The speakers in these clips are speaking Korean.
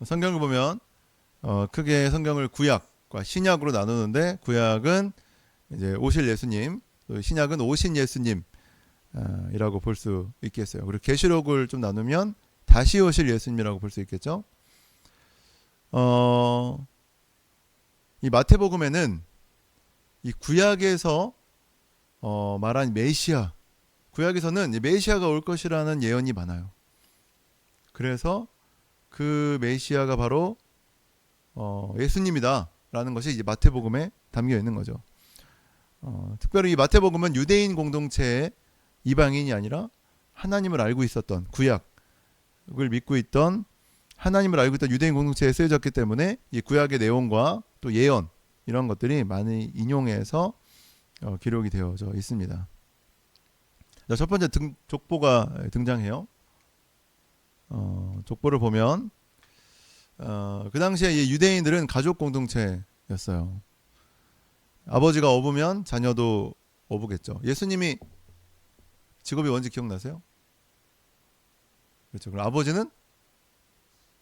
성경을 보면 크게 성경을 구약과 신약으로 나누는데 구약은 이제 오실 예수님, 또 신약은 오신 예수님 이라고 볼 수 있겠어요. 그리고 계시록을 좀 나누면 다시 오실 예수님이라고 볼 수 있겠죠. 이 마태복음에는 이 구약에서 말한 메시아, 구약에서는 이 메시아가 올 것이라는 예언이 많아요. 그래서 그 메시아가 바로 예수님이다라는 것이 이제 마태복음에 담겨 있는 거죠. 특별히 이 마태복음은 유대인 공동체의 이방인이 아니라 하나님을 알고 있었던, 구약을 믿고 있던, 하나님을 알고 있던 유대인 공동체에 쓰여졌기 때문에 이 구약의 내용과 또 예언 이런 것들이 많이 인용해서 기록이 되어져 있습니다. 자, 첫 번째 족보가 등장해요. 족보를 보면 그 당시에 이 유대인들은 가족 공동체였어요. 아버지가 어부면 자녀도 어부겠죠. 예수님이 직업이 뭔지 기억나세요? 그렇죠. 그럼 아버지는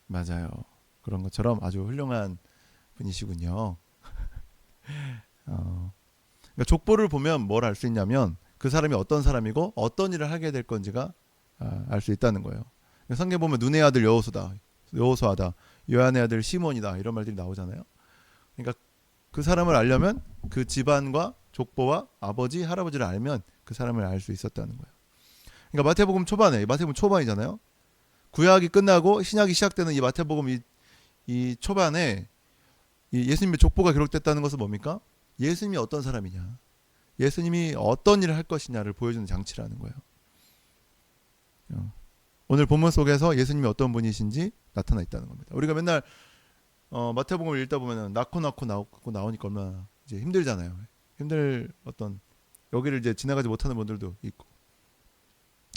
맞아요. 그런 것처럼 아주 훌륭한 분이시군요. 그러니까 족보를 보면 뭘 알 수 있냐면 그 사람이 어떤 사람이고 어떤 일을 하게 될 건지가 알 수 있다는 거예요. 성경 보면 눈의 아들 여호수아다, 요한의 아들 시몬이다 이런 말들이 나오잖아요. 그러니까 그 사람을 알려면 그 집안과 족보와 아버지, 할아버지를 알면 그 사람을 알 수 있었다는 거예요. 그러니까 마태복음 초반이잖아요. 구약이 끝나고 신약이 시작되는 이 마태복음 이 초반에 이 예수님의 족보가 기록됐다는 것은 뭡니까? 예수님이 어떤 사람이냐, 예수님이 어떤 일을 할 것이냐를 보여주는 장치라는 거예요. 오늘 본문 속에서 예수님이 어떤 분이신지 나타나 있다는 겁니다. 우리가 맨날 마태복음을 읽다 보면 낳고 나오니까 얼마나 이제 힘들잖아요. 여기를 이제 지나가지 못하는 분들도 있고.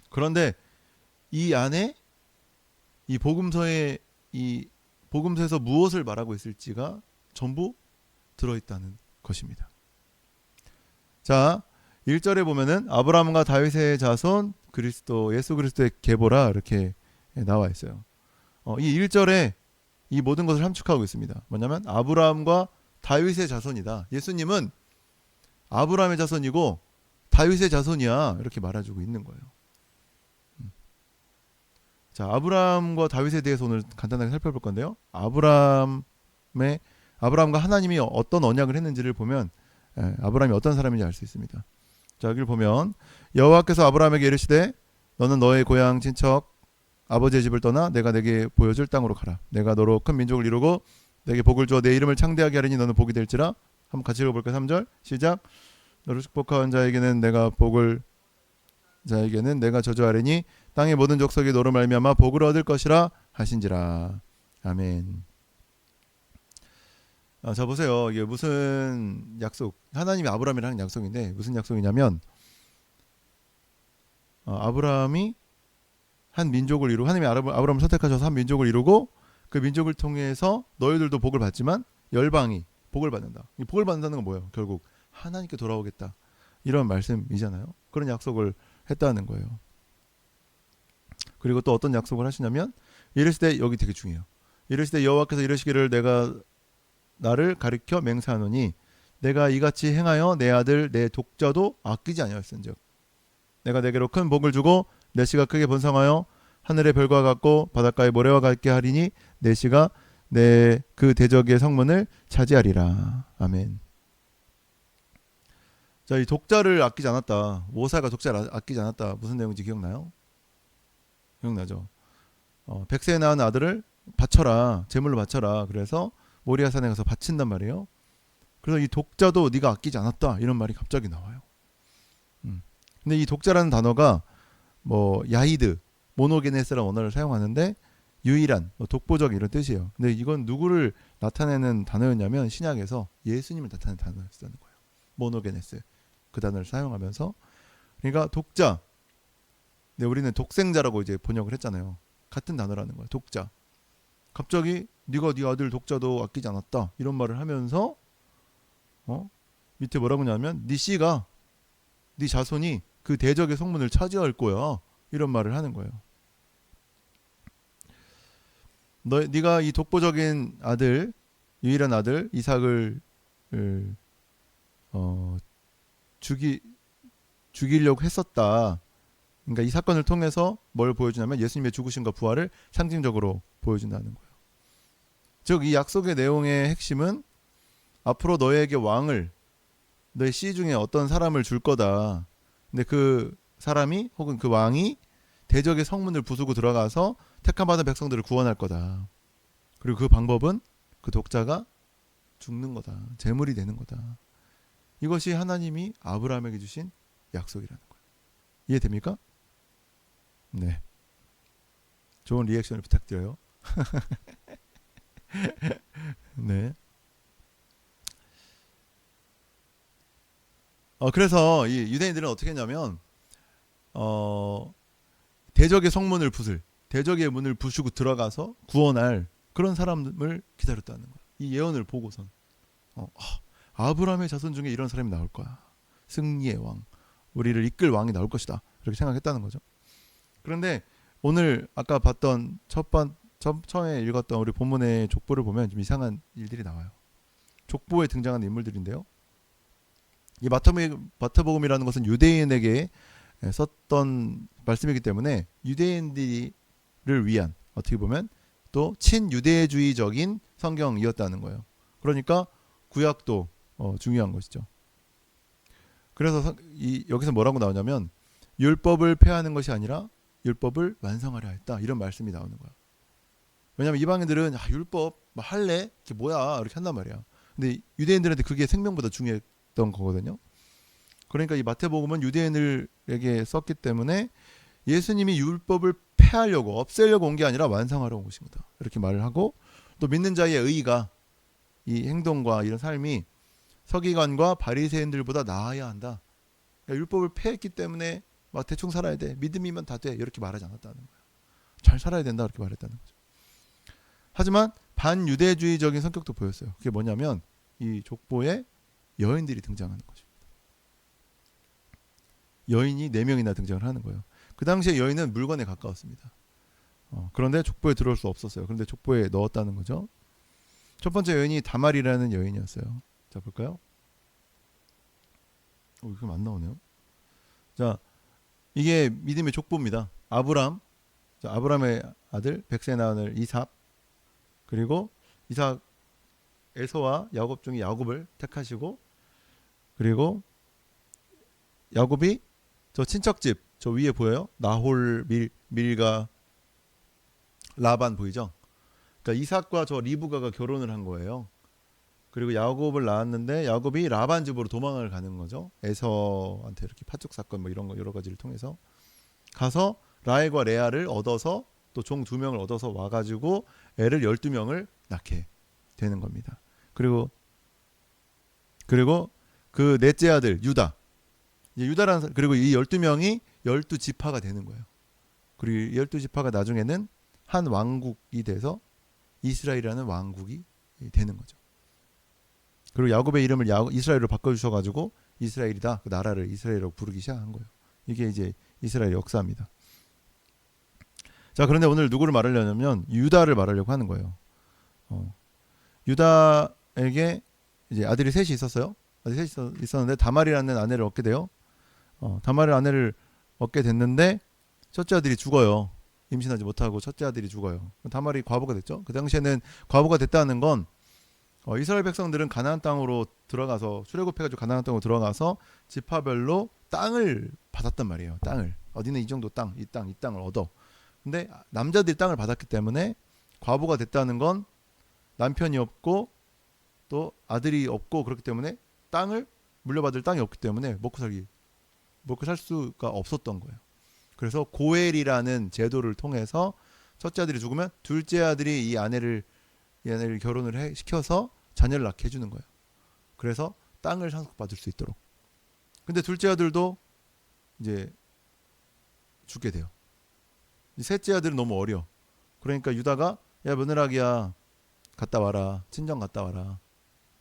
그런데 이 안에 이 복음서에서 무엇을 말하고 있을지가 전부 들어있다는 것입니다. 자, 1절에 보면은 아브라함과 다윗의 자손 예수 그리스도의 계보라 이렇게 나와 있어요. 이 1절에 이 모든 것을 함축하고 있습니다. 뭐냐면 아브라함과 다윗의 자손이다. 예수님은 아브라함의 자손이고 다윗의 자손이야 이렇게 말해주고 있는 거예요. 자, 아브라함과 다윗에 대해서 오늘 간단하게 살펴볼 건데요. 아브라함과 하나님이 어떤 언약을 했는지를 보면 아브라함이 어떤 사람인지 알 수 있습니다. 자, 여기를 보면 여호와께서 아브라함에게 이르시되 너는 너의 고향 친척 아버지의 집을 떠나 내가 내게 보여줄 땅으로 가라. 내가 너로 큰 민족을 이루고 내게 복을 주어 내 이름을 창대하게 하리니 너는 복이 될지라. 한번 같이 읽어볼까요? 3절 시작. 너를 축복하는 자에게는 내가 저주하리니 땅의 모든 족속이 너로 말미암아 복을 얻을 것이라 하신지라. 아멘. 자, 보세요. 이게 무슨 약속? 하나님이 아브라함이랑 하는 약속인데 무슨 약속이냐면 아브라함이 한 민족을 이루고 하나님이 아브라함을 선택하셔서 한 민족을 이루고 그 민족을 통해서 너희들도 복을 받지만 열방이 복을 받는다. 이 복을 받는다는 건 뭐예요? 결국 하나님께 돌아오겠다. 이런 말씀이잖아요. 그런 약속을 했다는 거예요. 그리고 또 어떤 약속을 하시냐면 이르시되, 여기 되게 중요해요. 이르시되 여호와께서 이르시기를 내가 나를 가리켜 맹세하노니 내가 이같이 행하여 내 아들 내 독자도 아끼지 아니하였은즉 내가 내게로 큰 복을 주고 내 씨가 크게 번성하여 하늘의 별과 같고 바닷가의 모래와 같게 하리니 내 씨가 내 그 대적의 성문을 차지하리라. 아멘. 자, 이 독자를 아끼지 않았다. 모사가 독자를 아끼지 않았다. 무슨 내용인지 기억나요? 기억나죠? 100세에 낳은 아들을 바쳐라. 제물로 바쳐라. 그래서 모리아산에 가서 바친단 말이에요. 그래서 이 독자도 네가 아끼지 않았다. 이런 말이 갑자기 나와요. 근데 이 독자라는 단어가 야히드, 모노게네스라는 언어를 사용하는데 유일한, 독보적 이런 뜻이에요. 근데 이건 누구를 나타내는 단어였냐면 신약에서 예수님을 나타내는 단어였다는 거예요. 모노게네스. 그 단어를 사용하면서, 그러니까 독자. 근데 우리는 독생자라고 이제 번역을 했잖아요. 같은 단어라는 거예요. 독자. 갑자기 네가 네 아들 독자도 아끼지 않았다. 이런 말을 하면서 밑에 뭐라고 하냐면 네 씨가, 네 자손이 그 대적의 성문을 차지할 거야. 이런 말을 하는 거예요. 네가 이 독보적인 아들, 유일한 아들 이삭을 어, 죽이 죽이려고 했었다. 그러니까 이 사건을 통해서 뭘 보여주냐면 예수님의 죽으심과 부활을 상징적으로 보여준다는 거예요. 즉 이 약속의 내용의 핵심은 앞으로 너에게 왕을, 너의 씨 중에 어떤 사람을 줄 거다. 근데 그 사람이 혹은 그 왕이 대적의 성문을 부수고 들어가서 택함받은 백성들을 구원할 거다. 그리고 그 방법은 그 독자가 죽는 거다. 제물이 되는 거다. 이것이 하나님이 아브라함에게 주신 약속이라는 거예요. 이해됩니까? 네. 좋은 리액션을 부탁드려요. 네. 그래서 이 유대인들은 어떻게 했냐면 대적의 성문을 대적의 문을 부수고 들어가서 구원할 그런 사람을 기다렸다는 거야. 이 예언을 보고선 아브라함의 자손 중에 이런 사람이 나올 거야. 승리의 왕, 우리를 이끌 왕이 나올 것이다. 이렇게 생각했다는 거죠. 그런데 오늘 아까 봤던 처음에 읽었던 우리 본문의 족보를 보면 좀 이상한 일들이 나와요. 족보에 등장하는 인물들인데요. 이 마태복음이라는 것은 유대인에게 썼던 말씀이기 때문에 유대인들을 위한 어떻게 보면 또 친유대주의적인 성경이었다는 거예요. 그러니까 구약도 중요한 것이죠. 그래서 여기서 뭐라고 나오냐면 율법을 폐하는 것이 아니라 율법을 완성하려 했다. 이런 말씀이 나오는 거야. 왜냐하면 이방인들은 율법 할래? 이게 뭐야? 이렇게 한단 말이야. 근데 유대인들한테 그게 생명보다 중요했던 거거든요. 그러니까 이 마태복음은 유대인들에게 썼기 때문에 예수님이 율법을 폐하려고 없애려고 온 게 아니라 완성하려고 오신 거다. 이렇게 말을 하고 또 믿는 자의 의의가 이 행동과 이런 삶이 서기관과 바리새인들보다 나아야 한다. 그러니까 율법을 폐했기 때문에 막 대충 살아야 돼. 믿음이면 다 돼. 이렇게 말하지 않았다는 거예요. 잘 살아야 된다. 이렇게 말했다는 거죠. 하지만 반유대주의적인 성격도 보였어요. 그게 뭐냐면 이 족보에 여인들이 등장하는 거죠. 여인이 4명이나 등장을 하는 거예요. 그 당시에 여인은 물건에 가까웠습니다. 그런데 족보에 들어올 수 없었어요. 그런데 족보에 넣었다는 거죠. 첫 번째 여인이 다말이라는 여인이었어요. 자 볼까요? 이거 안 나오네요. 자 이게 믿음의 족보입니다. 아브람의 아들 백세 낳은 아들 이삭, 그리고 이삭 에서와 야곱 중에 야곱을 택하시고, 그리고 야곱이 저 친척집 저 위에 보여요? 나홀, 밀가, 라반 보이죠? 그러니까 이삭과 저 리브가가 결혼을 한 거예요. 그리고 야곱을 낳았는데 야곱이 라반 집으로 도망을 가는 거죠. 에서한테 이렇게 파축 사건 뭐 이런 거 여러 가지를 통해서 가서 라헬과 레아를 얻어서 또 종 2명을 얻어서 와가지고 애를 12명을 낳게 되는 겁니다. 그리고 그 넷째 아들 유다, 유다라는, 그리고 이 12명이 12지파가 되는 거예요. 그리고 12지파가 나중에는 한 왕국이 돼서 이스라엘이라는 왕국이 되는 거죠. 그리고 야곱의 이름을 이스라엘로 바꿔주셔가지고 이스라엘이다, 그 나라를 이스라엘이라고 부르기 시작한 거예요. 이게 이제 이스라엘 역사입니다. 자, 그런데 오늘 누구를 말하려면 유다를 말하려고 하는 거예요. 유다에게 이제 아들이 셋이 있었어요. 아들이 셋이 있었는데 다말이라는 아내를 얻게 돼요. 다말의 아내를 얻게 됐는데 첫째 아들이 죽어요. 임신하지 못하고 첫째 아들이 죽어요. 다말이 과부가 됐죠. 그 당시에는 과부가 됐다는 건 이스라엘 백성들은 가나안 땅으로 들어가서 출애굽해가지고 가나안 땅으로 들어가서 지파별로 땅을 받았단 말이에요. 땅을 어디는 이 정도 땅, 이 땅을 얻어. 근데 남자들이 땅을 받았기 때문에 과부가 됐다는 건 남편이 없고 또 아들이 없고 그렇기 때문에 땅을 물려받을 땅이 없기 때문에 먹고 살 수가 없었던 거예요. 그래서 고엘이라는 제도를 통해서 첫째 아들이 죽으면 둘째 아들이 이 아내를 결혼을 시켜서 자녀를 낳게 해주는 거예요. 그래서 땅을 상속받을 수 있도록. 근데 둘째 아들도 이제 죽게 돼요. 셋째 아들은 너무 어려. 그러니까 유다가 야 며느라기야 갔다 와라, 친정 갔다 와라.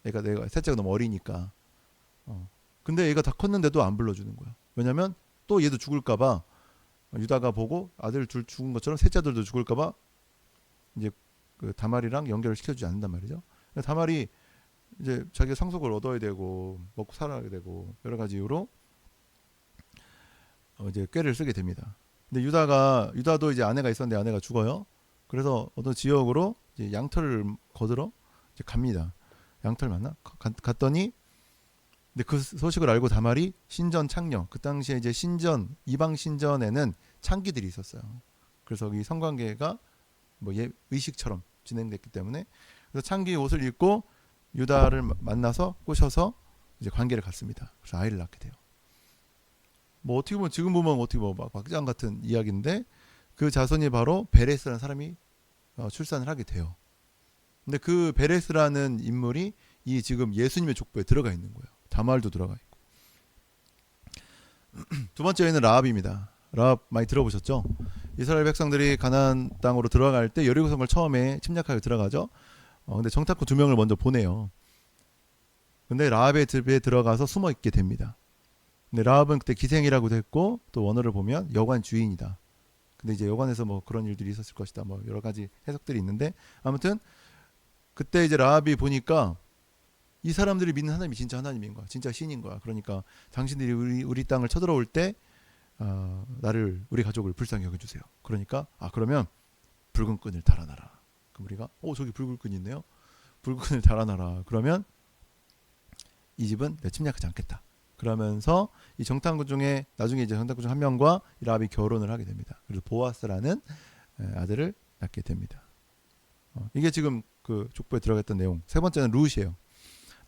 내가 셋째가 너무 어리니까. 근데 얘가 다 컸는데도 안 불러주는 거야. 왜냐면 또 얘도 죽을까봐 유다가 보고 아들 둘 죽은 것처럼 셋째 아들도 죽을까봐 이제 그 다말이랑 연결을 시켜주지 않는단 말이죠. 다말이 이제 자기가 상속을 얻어야 되고 먹고 살아야 되고 여러 가지 이유로 이제 꾀를 쓰게 됩니다. 근데 유다도 이제 아내가 있었는데 아내가 죽어요. 그래서 어떤 지역으로 이제 양털을 거들어 이제 갑니다. 양털 맞나? 갔더니 근데 그 소식을 알고 다말이 신전 창녀, 그 당시에 이제 신전 이방 신전에는 창기들이 있었어요. 그래서 이 성관계가 뭐 의식처럼 진행됐기 때문에 그래서 창기 옷을 입고 유다를 만나서 꼬셔서 이제 관계를 갖습니다. 그래서 아이를 낳게 돼요. 뭐 어떻게 보면 지금 보면 어떻게 보면 막 막장 같은 이야기인데 그 자손이 바로 베레스라는 사람이 출산을 하게 돼요. 근데 그 베레스라는 인물이 이 지금 예수님의 족보에 들어가 있는 거예요. 다말도 들어가 있고. 두 번째는 라합입니다. 라합 많이 들어보셨죠? 이스라엘 백성들이 가나안 땅으로 들어갈 때 여리고성을 처음에 침략하여 들어가죠. 근데 정탐꾼 2명을 먼저 보내요. 근데 라합의 집에 들어가서 숨어 있게 됩니다. 근데 라합은 그때 기생이라고도 했고 또 원어를 보면 여관 주인이다. 근데 이제 여관에서 뭐 그런 일들이 있었을 것이다. 뭐 여러 가지 해석들이 있는데 아무튼 그때 이제 라합이 보니까 이 사람들이 믿는 하나님이 진짜 하나님인 거야. 진짜 신인 거야. 그러니까 당신들이 우리 땅을 쳐들어올 때 나를 우리 가족을 불쌍히 여겨주세요. 그러니까 그러면 붉은 끈을 달아놔라. 그럼 우리가 저기 붉은 끈이 있네요. 붉은 끈을 달아놔라. 그러면 이 집은 내가 침략하지 않겠다. 그러면서 이 정탐꾼 중에 나중에 이제 정탐꾼 중 한 명과 이 라합이 결혼을 하게 됩니다. 그래서 보아스라는 아들을 낳게 됩니다. 이게 지금 그 족보에 들어갔던 내용. 세 번째는 룻이에요.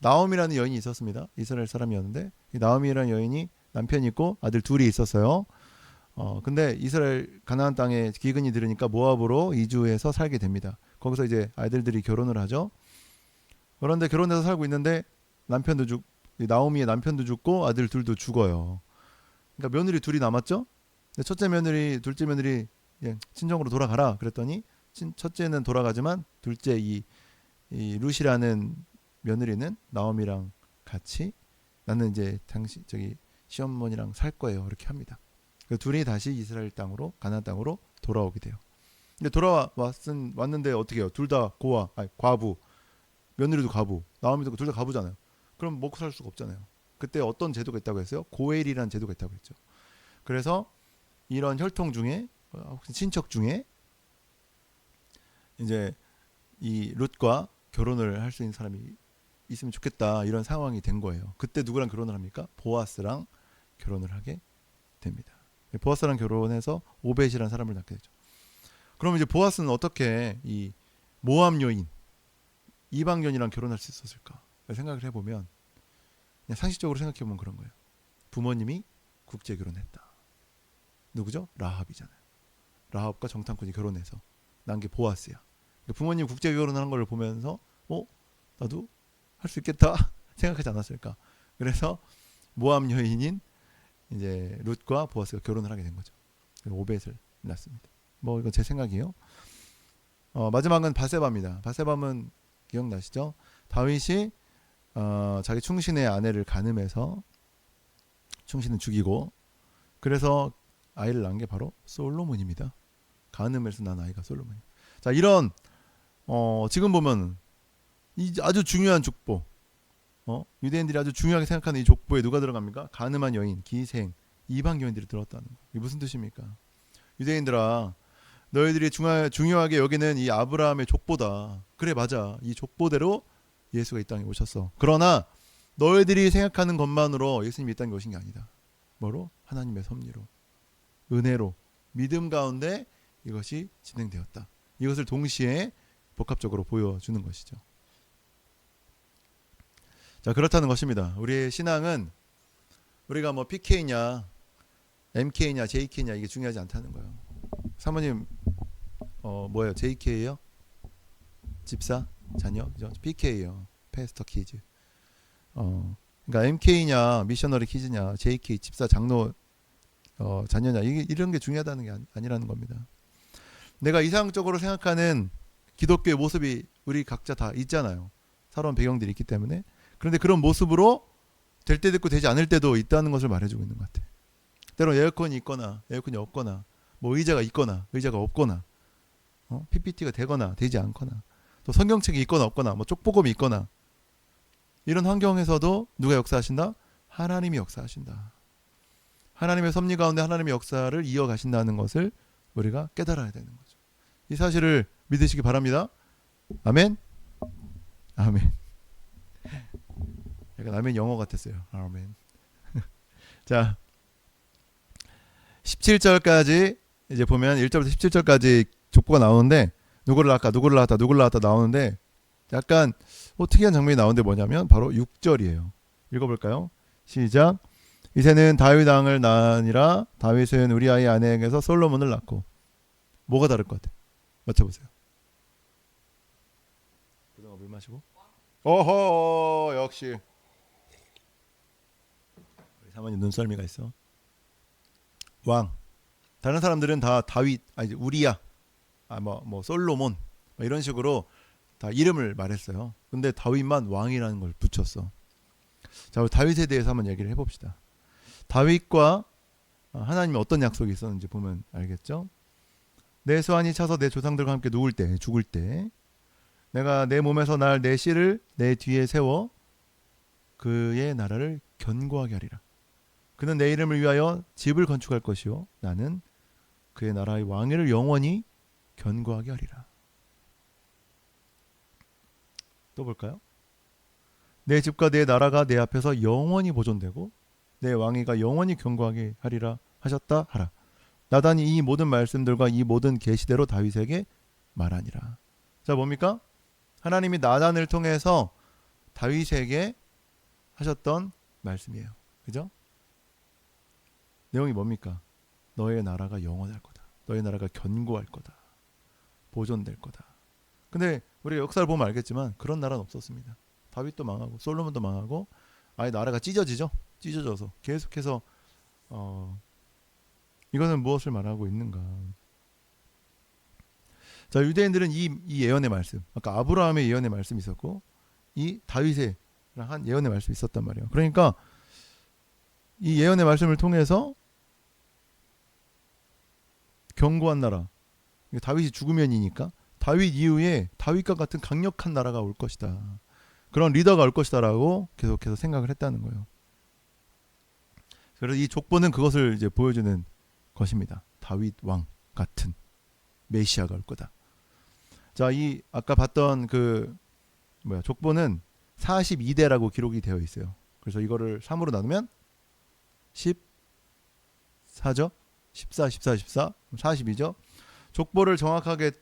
나옴이라는 여인이 있었습니다. 이스라엘 사람이었는데 이 나옴이라는 여인이 남편이 있고 아들 둘이 있었어요. 근데 이스라엘 가나안 땅에 기근이 들으니까 모압으로 이주해서 살게 됩니다. 거기서 이제 아이들이 결혼을 하죠. 그런데 결혼해서 살고 있는데 나오미의 남편도 죽고 아들 둘도 죽어요. 그러니까 며느리 둘이 남았죠. 근데 첫째 며느리, 둘째 며느리 친정으로 돌아가라 그랬더니 첫째는 돌아가지만 둘째 이 룻이라는 며느리는 나오미랑 같이 나는 이제 저기 시어머니랑 살 거예요. 이렇게 합니다. 둘이 다시 이스라엘 땅으로 가나안 땅으로 돌아오게 돼요. 근데 왔는데 어떻게 해요? 둘 다 과부, 며느리도 과부, 나오미도 둘 다 과부잖아요. 그럼 먹고 살 수가 없잖아요. 그때 어떤 제도가 있다고 했어요? 고엘이라는 제도가 있다고 했죠. 그래서 이런 혈통 중에 혹시 친척 중에 이제 이 룻과 결혼을 할 수 있는 사람이 있으면 좋겠다 이런 상황이 된 거예요. 그때 누구랑 결혼을 합니까? 보아스랑 결혼을 하게 됩니다. 보아스랑 결혼해서 오벳이라는 사람을 낳게 되죠. 그럼 이제 보아스는 어떻게 이 모압 여인 이방 여인이랑 결혼할 수 있었을까? 생각을 해보면 그냥 상식적으로 생각해보면 그런 거예요. 부모님이 국제 결혼했다. 누구죠? 라합이잖아요. 라합과 정탐꾼이 결혼해서 난 게 보아스야. 부모님 국제 결혼하는 걸 보면서 나도 할 수 있겠다 생각하지 않았을까? 그래서 모압 여인인 이제 룻과 보아스가 결혼을 하게 된 거죠. 오벳을 낳습니다. 뭐 이건 제 생각이에요. 마지막은 바세바입니다. 바세바는 기억나시죠? 다윗이 자기 충신의 아내를 간음해서 충신을 죽이고 그래서 아이를 낳은 게 바로 솔로몬입니다. 간음해서 낳은 아이가 솔로몬입니다. 자, 이런 지금 보면 이 아주 중요한 족보, 유대인들이 아주 중요하게 생각하는 이 족보에 누가 들어갑니까? 간음한 여인, 기생, 이방 여인들이 들어왔다는 거. 이게 무슨 뜻입니까? 유대인들아, 너희들이 중요하게 여기는 이 아브라함의 족보다. 그래, 맞아. 이 족보대로 예수가 이 땅에 오셨어. 그러나 너희들이 생각하는 것만으로 예수님이 이 땅에 오신 게 아니다. 뭐로? 하나님의 섭리로, 은혜로, 믿음 가운데 이것이 진행되었다. 이것을 동시에 복합적으로 보여주는 것이죠. 자, 그렇다는 것입니다. 우리의 신앙은 우리가 뭐 PK냐, MK냐, JK냐 이게 중요하지 않다는 거예요. 사모님 뭐예요? JK예요? 집사? 자녀? PK예요. 패스터 키즈. 그러니까 MK냐, 미셔너리 키즈냐, JK 집사 장로 자녀냐 이런 게 중요하다는 게 아니라는 겁니다. 내가 이상적으로 생각하는 기독교의 모습이 우리 각자 다 있잖아요. 살아온 배경들이 있기 때문에. 그런데 그런 모습으로 될 때도 있고 되지 않을 때도 있다는 것을 말해주고 있는 것 같아요. 때로 에어컨이 있거나 에어컨이 없거나 뭐 의자가 있거나 의자가 없거나 PPT가 되거나 되지 않거나 또 성경책이 있거나 없거나 뭐 쪽복음이 있거나 이런 환경에서도 누가 역사하신다? 하나님이 역사하신다. 하나님의 섭리 가운데 하나님의 역사를 이어가신다는 것을 우리가 깨달아야 되는 거죠. 이 사실을 믿으시기 바랍니다. 아멘. 아멘. 약간 아멘 영어 같았어요. 아멘. 자, 17절까지 이제 보면 1절부터 17절까지 족보가 나오는데 누구를 낳았다 나오는데 약간 특이한 장면이 나오는데 뭐냐면 바로 6절이에요. 읽어볼까요? 시작. 이새는 다윗 왕을 낳으니라. 다윗은 우리아의 아내에게서 솔로몬을 낳고. 뭐가 다를 것 같아요? 맞춰보세요. 그동안 물 마시고. 어허, 역시 우리 사모님 눈썰미가 있어. 왕. 다른 사람들은 다 다윗, 우리야, 뭐 솔로몬 이런 식으로 다 이름을 말했어요. 근데 다윗만 왕이라는 걸 붙였어. 자, 우리 다윗에 대해서 한번 얘기를 해봅시다. 다윗과 하나님이 어떤 약속이 있었는지 보면 알겠죠? 내 수완이 차서 내 조상들과 함께 누울 때, 죽을 때 내가 내 몸에서 날 내 씨를 내 뒤에 세워 그의 나라를 견고하게 하리라. 그는 내 이름을 위하여 집을 건축할 것이요 나는 그의 나라의 왕위를 영원히 견고하게 하리라. 또 볼까요? 내 집과 내 나라가 내 앞에서 영원히 보존되고 내 왕위가 영원히 견고하게 하리라 하셨다 하라. 나단이 이 모든 말씀들과 이 모든 계시대로 다윗에게 말하니라. 자, 뭡니까? 하나님이 나단을 통해서 다윗에게 하셨던 말씀이에요. 그죠? 내용이 뭡니까? 너의 나라가 영원할 거다. 너의 나라가 견고할 거다. 보존될 거다. 근데 우리가 역사를 보면 알겠지만 그런 나라는 없었습니다. 다윗도 망하고 솔로몬도 망하고 아예 나라가 찢어져서 계속해서 이거는 무엇을 말하고 있는가? 자, 유대인들은 이 예언의 말씀, 아까 아브라함의 예언의 말씀이 있었고 이 다윗의 한 예언의 말씀이 있었단 말이에요. 그러니까 이 예언의 말씀을 통해서 견고한 나라, 다윗이 죽으면이니까 다윗 이후에 다윗과 같은 강력한 나라가 올 것이다. 그런 리더가 올 것이다라고 계속해서 생각을 했다는 거예요. 그래서 이 족보는 그것을 이제 보여주는 것입니다. 다윗 왕 같은 메시아가 올 거다. 자, 이 아까 봤던 족보는 42대라고 기록이 되어 있어요. 그래서 이거를 3으로 나누면 14죠. 14, 42죠. 족보를 정확하게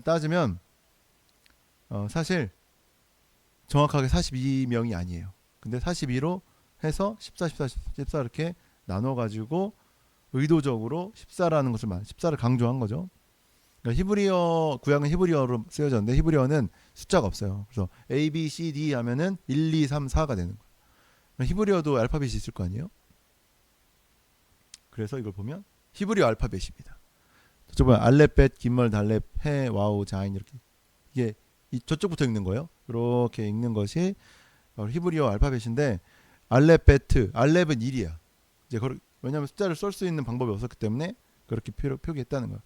따지면 사실 정확하게 42명이 아니에요. 근데 42로 해서 14 이렇게 나눠가지고 의도적으로 14를 강조한 거죠. 그러니까 히브리어, 구약은 히브리어로 쓰여졌는데 히브리어는 숫자가 없어요. 그래서 A, B, C, D 하면은 1, 2, 3, 4가 되는 거예요. 그러니까 히브리어도 알파벳이 있을 거 아니에요. 그래서 이걸 보면 히브리어 알파벳입니다. 저번 알렙벳, 김멀, 달렙, 해, 와우, 자인 이렇게 이게 저쪽부터 읽는 거예요. 이렇게 읽는 것이 히브리어 알파벳인데 알렙벳, 알렙은 1이야. 이제 왜냐하면 숫자를 쓸 수 있는 방법이 없었기 때문에 그렇게 표기했다는 거예요.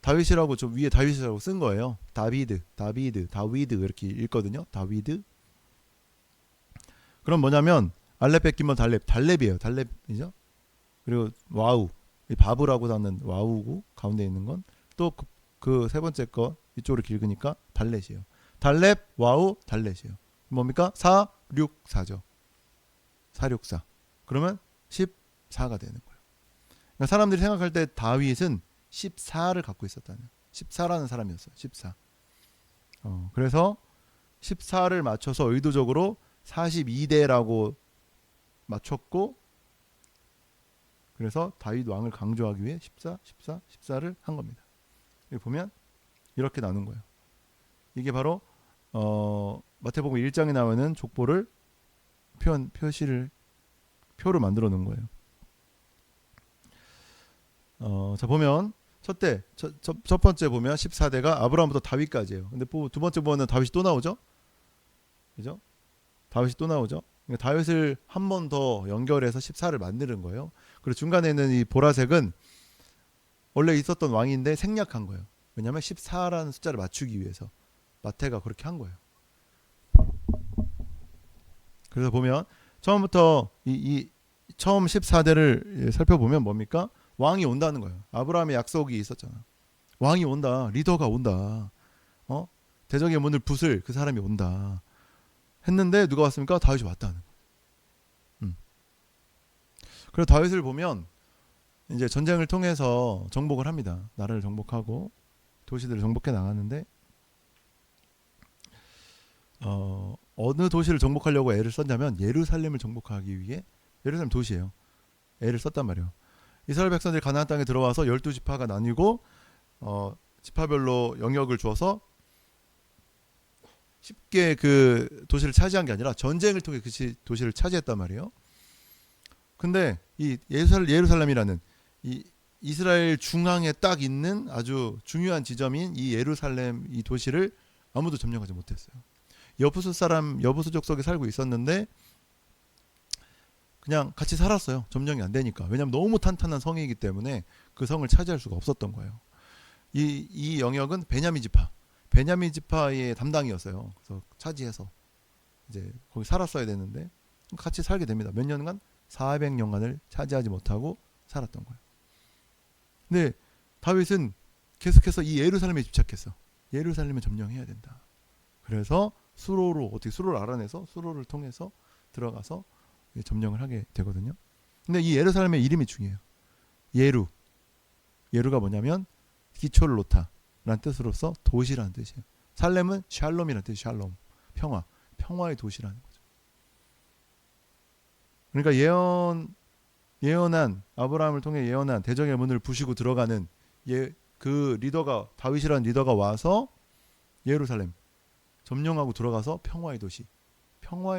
다윗이라고 저 위에 다윗이라고 쓴 거예요. 다비드 이렇게 읽거든요. 다위드. 그럼 뭐냐면 알렙벳, 김멀, 달렙이에요. 달렙이죠. 그리고 와우, 이 바브라고 하는 와우고 가운데 있는 건 또 그 세 번째 거 이쪽으로 길으니까 달렛이에요. 달렙, 와우, 달렛이에요. 뭡니까? 464죠. 464. 그러면 14가 되는 거예요. 그러니까 사람들이 생각할 때 다윗은 14를 갖고 있었다는 14라는 사람이었어요. 14. 그래서 14를 맞춰서 의도적으로 42대라고 맞췄고 그래서 다윗 왕을 강조하기 위해 14를 한 겁니다. 여기 보면 이렇게 나눈 거예요. 이게 바로 마태복음 1장에 나오는 족보를 표로 만들어 놓은 거예요. 자, 보면 첫 번째 보면 14대가 아브라함부터 다윗까지예요. 근데 두 번째 보면 다윗이 또 나오죠. 그죠? 다윗이 또 나오죠. 그러니까 다윗을 한 번 더 연결해서 14를 만드는 거예요. 그리고 중간에 있는 이 보라색은 원래 있었던 왕인데 생략한 거예요. 왜냐하면 14라는 숫자를 맞추기 위해서 마태가 그렇게 한 거예요. 그래서 보면 처음부터 처음 14대를 살펴보면 뭡니까? 왕이 온다는 거예요. 아브라함의 약속이 있었잖아. 왕이 온다. 리더가 온다. 대적의 문을 부술 그 사람이 온다. 했는데 누가 왔습니까? 다윗이 왔다는 거예요. 그래서 다윗을 보면 이제 전쟁을 통해서 정복을 합니다. 나라를 정복하고 도시들을 정복해 나가는데 어느 도시를 정복하려고 애를 썼냐면 예루살렘을 정복하기 위해 예루살렘 도시예요. 애를 썼단 말이에요. 이스라엘 백성들이 가나안 땅에 들어와서 12지파가 나뉘고 지파별로 영역을 주어서 쉽게 그 도시를 차지한 게 아니라 전쟁을 통해 그 도시를 차지했단 말이에요. 근데 이 예루살렘이라는 이 이스라엘 중앙에 딱 있는 아주 중요한 지점인 이 예루살렘 이 도시를 아무도 점령하지 못했어요. 여부수 족속에 살고 있었는데 그냥 같이 살았어요. 점령이 안 되니까. 왜냐하면 너무 탄탄한 성이기 때문에 그 성을 차지할 수가 없었던 거예요. 이 영역은 베냐민 지파의 담당이었어요. 그래서 차지해서 이제 거기 살았어야 되는데 같이 살게 됩니다. 몇 년간 400년간을 차지하지 못하고 살았던 거예요. 근데 다윗은 계속해서 이 예루살렘에 집착했어. 예루살렘을 점령해야 된다. 그래서 수로를 알아내서 수로를 통해서 들어가서 점령을 하게 되거든요. 근데 이 예루살렘의 이름이 중요해요. 예루가 뭐냐면 기초를 놓다라는 뜻으로서 도시라는 뜻이에요. 살렘은 샬롬이라는 뜻이 샬롬, 평화의 도시라는 거죠. 그러니까 예언한 아브라함을 통해 예언한 대적의 문을 부시고 들어가는 그 리더가 다윗이라는 리더가 와서 예루살렘 점령하고 들어가서 평화의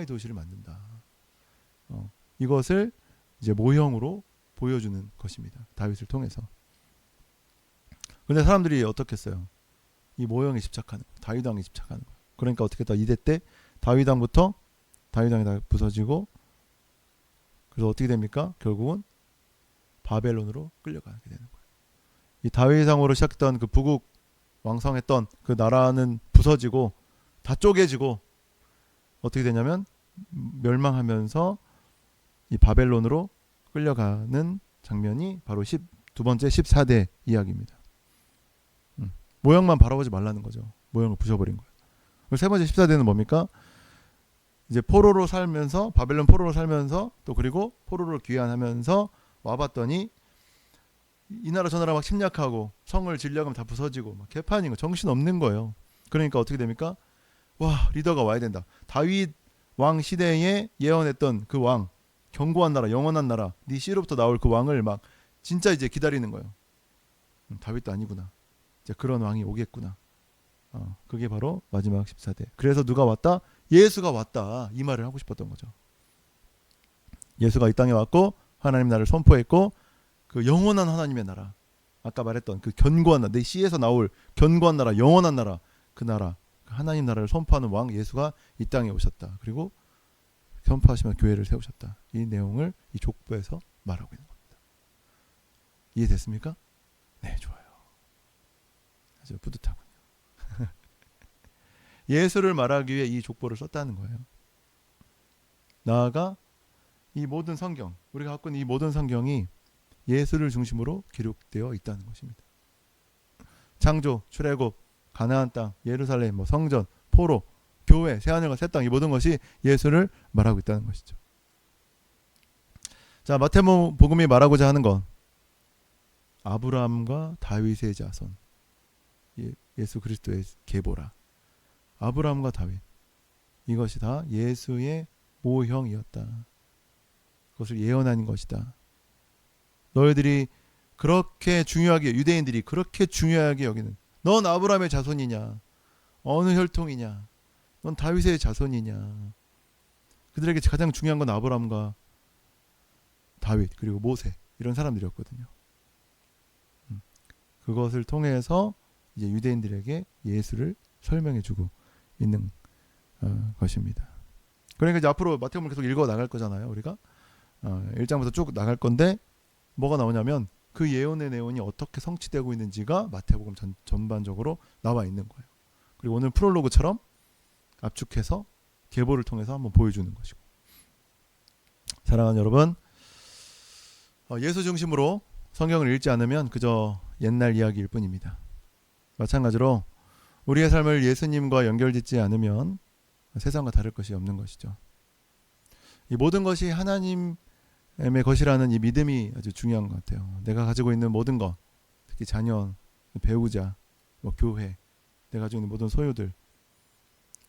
도시를 만든다. 이것을 이제 모형으로 보여주는 것입니다. 다윗을 통해서. 근데 사람들이 어떻게 했어요? 이 모형에 집착하는 거예요. 다윗왕에 집착하는 거예요. 그러니까 어떻게 했다? 이대 때 다윗왕이 다 부서지고 그래서 어떻게 됩니까? 결국은 바벨론으로 끌려가게 되는 거예요. 이 다윗왕으로 시작했던 그 부국 왕성했던 그 나라는 부서지고 다 쪼개지고 어떻게 되냐면 멸망하면서 이 바벨론으로 끌려가는 장면이 바로 두 번째 14대 이야기입니다. 모형만 바라보지 말라는 거죠. 모형을 부셔버린 거예요. 세 번째 14대는 뭡니까? 이제 바벨론 포로로 살면서 또 그리고 포로로 귀환하면서 와봤더니 이 나라 저 나라 막 침략하고 성을 지려고 하면 다 부서지고 막 개판인 거 정신 없는 거예요. 그러니까 어떻게 됩니까? 와, 리더가 와야 된다. 다윗 왕 시대에 예언했던 그 왕, 견고한 나라, 영원한 나라, 네 씨로부터 나올 그 왕을 막 진짜 이제 기다리는 거예요. 다윗도 아니구나. 이제 그런 왕이 오겠구나. 그게 바로 마지막 14대. 그래서 누가 왔다? 예수가 왔다. 이 말을 하고 싶었던 거죠. 예수가 이 땅에 왔고 하나님 나라를 선포했고 그 영원한 하나님의 나라, 아까 말했던 그 견고한 나라, 내 씨에서 나올 견고한 나라, 영원한 나라, 그 나라, 하나님 나라를 선포하는 왕 예수가 이 땅에 오셨다. 그리고 선포하시면 교회를 세우셨다. 이 내용을 이 족보에서 말하고 있는 겁니다. 이해됐습니까? 네, 좋아요. 아주 뿌듯하군요. 예수를 말하기 위해 이 족보를 썼다는 거예요. 나아가 이 모든 성경, 우리가 갖고 있는 이 모든 성경이 예수를 중심으로 기록되어 있다는 것입니다. 창조, 출애굽, 가나안 땅, 예루살렘, 성전, 포로, 교회, 새하늘과 새 땅, 이 모든 것이 예수를 말하고 있다는 것이죠. 자, 마태복음이 말하고자 하는 건 아브라함과 다윗의 자손, 예수 그리스도의 계보라. 아브라함과 다윗, 이것이 다 예수의 모형이었다. 그것을 예언한 것이다. 너희들이 그렇게 중요하게, 유대인들이 그렇게 중요하게 여기는, 넌 아브라함의 자손이냐, 어느 혈통이냐, 넌 다윗의 자손이냐. 그들에게 가장 중요한 건 아브라함과 다윗 그리고 모세, 이런 사람들이었거든요. 그것을 통해서 이제 유대인들에게 예수를 설명해주고 있는 것입니다. 그러니까 이제 앞으로 마태복음을 계속 읽어 나갈 거잖아요. 우리가 1장부터 쭉 나갈 건데 뭐가 나오냐면 그 예언의 내용이 어떻게 성취되고 있는지가 마태복음 전반적으로 나와 있는 거예요. 그리고 오늘 프롤로그처럼 압축해서 계보를 통해서 한번 보여주는 것이고. 사랑하는 여러분, 예수 중심으로 성경을 읽지 않으면 그저 옛날 이야기일 뿐입니다. 마찬가지로 우리의 삶을 예수님과 연결짓지 않으면 세상과 다를 것이 없는 것이죠. 이 모든 것이 하나님의 것이라는 이 믿음이 아주 중요한 것 같아요. 내가 가지고 있는 모든 것, 특히 자녀, 배우자, 교회, 내가 가지고 있는 모든 소유들,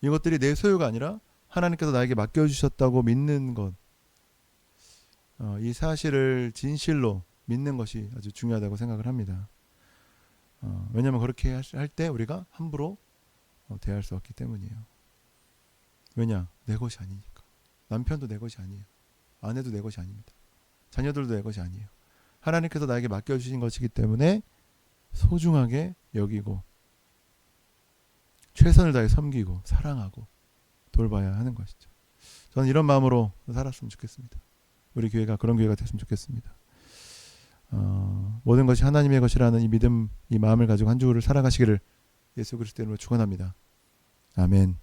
이것들이 내 소유가 아니라 하나님께서 나에게 맡겨주셨다고 믿는 것, 이 사실을 진실로 믿는 것이 아주 중요하다고 생각을 합니다. 왜냐하면 그렇게 할 때 우리가 함부로 대할 수 없기 때문이에요. 왜냐? 내 것이 아니니까. 남편도 내 것이 아니에요. 아내도 내 것이 아닙니다. 자녀들도 내 것이 아니에요. 하나님께서 나에게 맡겨주신 것이기 때문에 소중하게 여기고 최선을 다해 섬기고 사랑하고 돌봐야 하는 것이죠. 저는 이런 마음으로 살았으면 좋겠습니다. 우리 교회가 그런 교회가 됐으면 좋겠습니다. 모든 것이 하나님의 것이라는 이 믿음, 이 마음을 가지고 한 주를 살아가시기를 예수 그리스도 이름으로 축원합니다. 아멘.